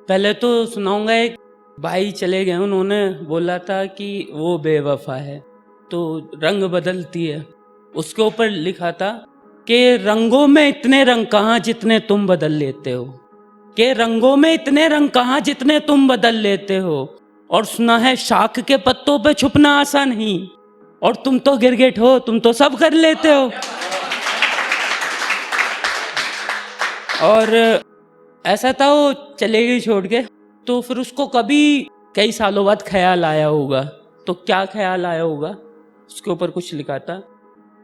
पहले तो सुनाऊंगा। एक भाई चले गए, उन्होंने बोला था कि वो बेवफा है तो रंग बदलती है। उसके ऊपर लिखा था कि रंगों में इतने रंग कहाँ जितने तुम बदल लेते हो, कि रंगों में इतने रंग कहाँ जितने तुम बदल लेते हो। और सुना है शाख के पत्तों पे छुपना आसान नहीं, और तुम तो गिरगिट हो, तुम तो सब कर लेते हो। और ऐसा था, वो चले गई छोड़ के, तो फिर उसको कभी कई सालों बाद ख्याल आया होगा। तो क्या ख्याल आया होगा, उसके ऊपर कुछ लिखा था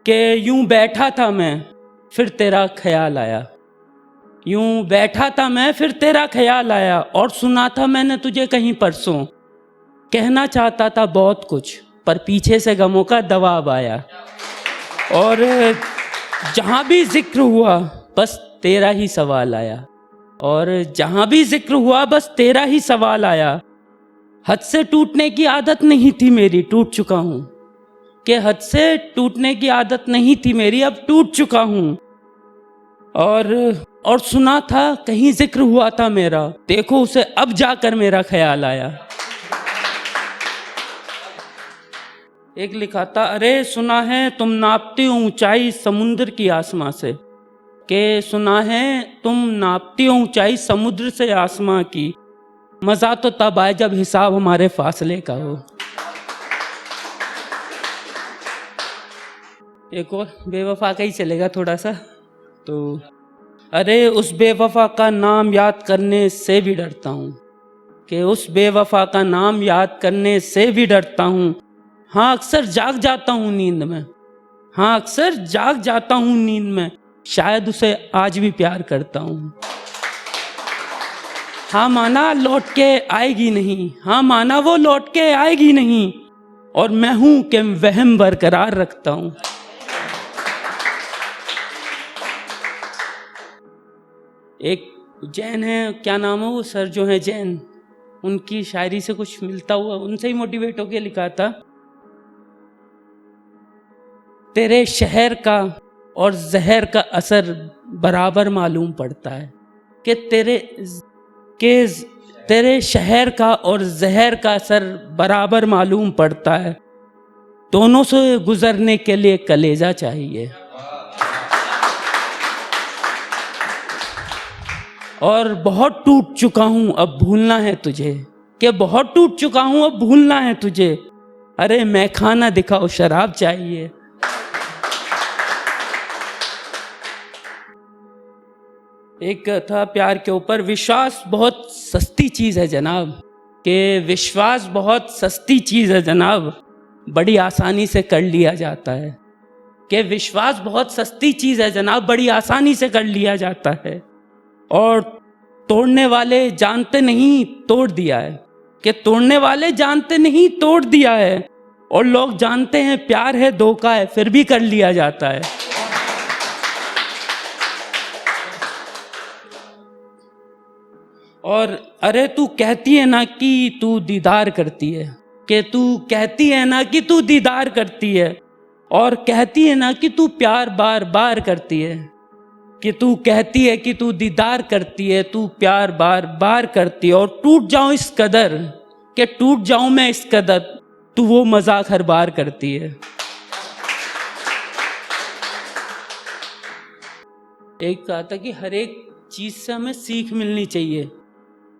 कि यूं बैठा था मैं फिर तेरा ख्याल आया, यूं बैठा था मैं फिर तेरा ख्याल आया, और सुना था मैंने तुझे कहीं परसों, कहना चाहता था बहुत कुछ पर पीछे से गमों का दबाव आया। और जहाँ भी जिक्र हुआ बस तेरा ही सवाल आया, और जहाँ भी जिक्र हुआ बस तेरा ही सवाल आया। हद से टूटने की आदत नहीं थी मेरी, टूट चुका हूँ, कि हद से टूटने की आदत नहीं थी मेरी, अब टूट चुका हूँ। और सुना था कहीं जिक्र हुआ था मेरा, देखो उसे अब जाकर मेरा ख्याल आया। एक लिखा था, अरे सुना है तुम नापती हो ऊंचाई समुद्र की आसमां से, के सुना है तुम नापती हो ऊंचाई समुद्र से आसमां की, मजा तो तब आए जब हिसाब हमारे फासले का हो। एक और बेवफा का ही चलेगा थोड़ा सा। तो अरे उस बेवफा का नाम याद करने से भी डरता हूँ, कि उस बेवफा का नाम याद करने से भी डरता हूँ। हाँ अक्सर जाग जाता हूँ नींद में, हाँ अक्सर जाग जाता हूँ नींद में, शायद उसे आज भी प्यार करता हूँ। हाँ माना लौट के आएगी नहीं, हाँ माना वो लौट के आएगी नहीं, और मैं हूं कि वहम बरकरार रखता हूँ। एक जैन है, क्या नाम है वो सर जो है जैन, उनकी शायरी से कुछ मिलता हुआ, उनसे ही मोटिवेट होकर लिखा था, तेरे शहर का और जहर का असर बराबर मालूम पड़ता है, कि तेरे शहर का और जहर का असर बराबर मालूम पड़ता है, दोनों से गुजरने के लिए कलेजा चाहिए। और बहुत टूट चुका हूं अब भूलना है तुझे, कि बहुत टूट चुका हूं अब भूलना है तुझे, अरे मैं खाना दिखाओ शराब चाहिए। एक था प्यार के ऊपर, विश्वास बहुत सस्ती चीज़ है जनाब, कि विश्वास बहुत सस्ती चीज़ है जनाब, बड़ी आसानी से कर लिया जाता है, कि विश्वास बहुत सस्ती चीज़ है जनाब, बड़ी आसानी से कर लिया जाता है, और तोड़ने वाले जानते नहीं तोड़ दिया है, कि तोड़ने वाले जानते नहीं तोड़ दिया है, और लोग जानते हैं प्यार है धोखा है फिर भी कर लिया जाता है। और अरे तू कहती है ना कि तू दीदार करती है, कि तू कहती है ना कि तू दीदार करती है, और कहती है ना कि तू प्यार बार बार करती है, कि तू कहती है कि तू दीदार करती है, तू प्यार बार बार करती है, और टूट जाऊं इस कदर, कि टूट जाऊं मैं इस कदर, तू वो मजाक हर बार करती है। एक कहा था कि हर एक चीज से हमें सीख मिलनी चाहिए,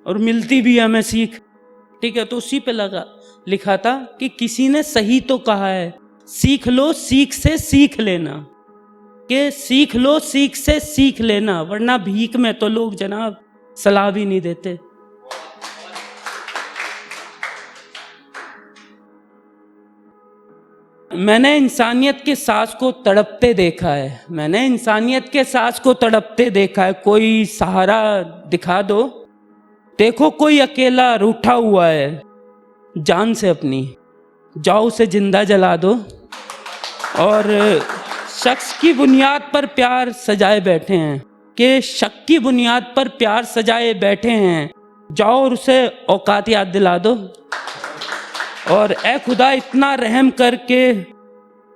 और मिलती भी हमें सीख, ठीक है। तो उसी पे लिखा था कि किसी ने सही तो कहा है, सीख लो सीख से सीख लेना, कि सीख लो सीख से सीख लेना, वरना भीख में तो लोग जनाब सलाह भी नहीं देते। मैंने इंसानियत के सांस को तड़पते देखा है, मैंने इंसानियत के सांस को तड़पते देखा है, कोई सहारा दिखा दो, देखो कोई अकेला रूठा हुआ है जान से अपनी, जाओ उसे जिंदा जला दो। और शख्स की बुनियाद पर प्यार सजाए बैठे हैं, कि शक की बुनियाद पर प्यार सजाए बैठे हैं, जाओ और उसे औकात याद दिला दो। और ए खुदा इतना रहम करके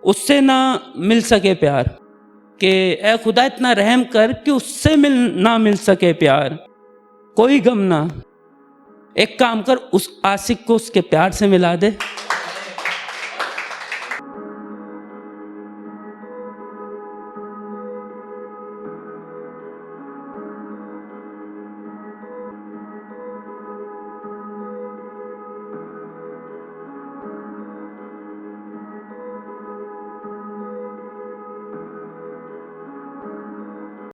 उससे ना मिल सके प्यार, कि ए खुदा इतना रहम कर कि उससे ना मिल सके प्यार, कोई गम ना एक काम कर, उस आशिक को उसके प्यार से मिला दे।